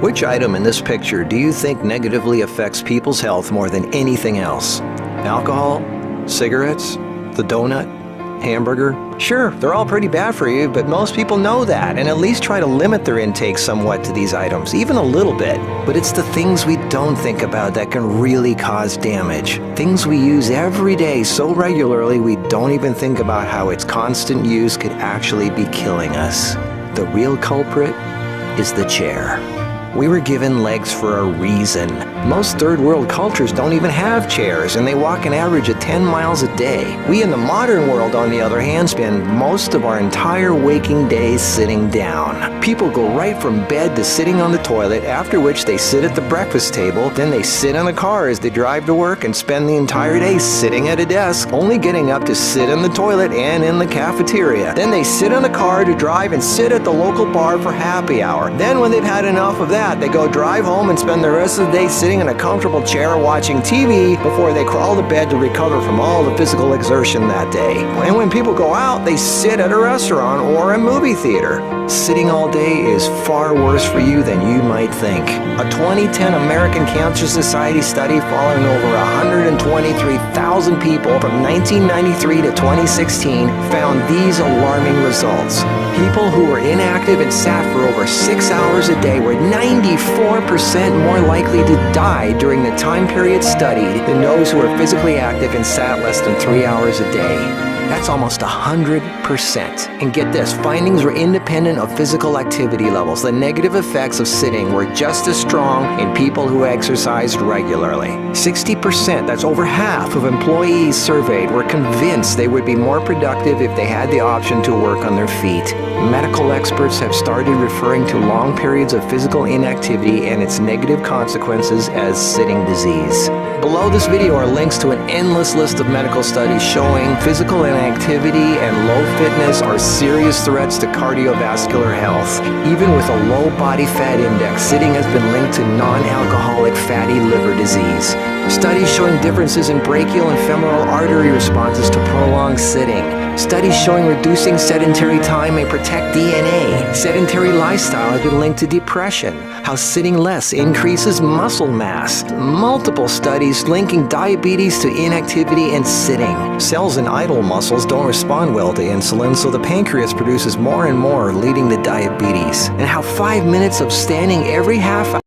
Which item in this picture do you think negatively affects people's health more than anything else? Alcohol? Cigarettes? The donut? Hamburger? Sure, they're all pretty bad for you, but most people know that and at least try to limit their intake somewhat to these items, even a little bit. But it's the things we don't think about that can really cause damage. Things we use every day so regularly we don't even think about how its constant use could actually be killing us. The real culprit is the chair. We were given legs for a reason. Most third world cultures don't even have chairs, and they walk an average of 10 miles a day. We in the modern world, on the other hand, spend most of our entire waking days sitting down. People go right from bed to sitting on the toilet, after which they sit at the breakfast table, then they sit in the car as they drive to work and spend the entire day sitting at a desk, only getting up to sit in the toilet and in the cafeteria. Then they sit in the car to drive and sit at the local bar for happy hour. Then when they've had enough of that, they go drive home and spend the rest of the day sitting in a comfortable chair watching TV before they crawl to bed to recover from all the physical exertion that day. And when people go out, they sit at a restaurant or a movie theater. Sitting all day is far worse for you than you might think. A 2010 American Cancer Society study following over 123,000 people from 1993 to 2016 found these alarming results. People who were inactive and sat for over 6 hours a day were 94% more likely to die during the time period studied than those who were physically active and sat less than 3 hours a day. That's almost 100%. And get this, findings were independent of physical activity levels. The negative effects of sitting were just as strong in people who exercised regularly. 60%, that's over half of employees surveyed, were convinced they would be more productive if they had the option to work on their feet. Medical experts have started referring to long periods of physical inactivity and its negative consequences as sitting disease. Below this video are links to an endless list of medical studies showing physical inactivity and low fitness are serious threats to cardiovascular health. Even with a low body fat index, sitting has been linked to non-alcoholic fatty liver disease. Studies showing differences in brachial and femoral artery responses to prolonged sitting. Studies showing reducing sedentary time may protect DNA. Sedentary lifestyle has been linked to depression. How sitting less increases muscle mass. Multiple studies linking diabetes to inactivity and sitting. Cells in idle muscles don't respond well to insulin, so the pancreas produces more and more, leading to diabetes. And how 5 minutes of standing every half hour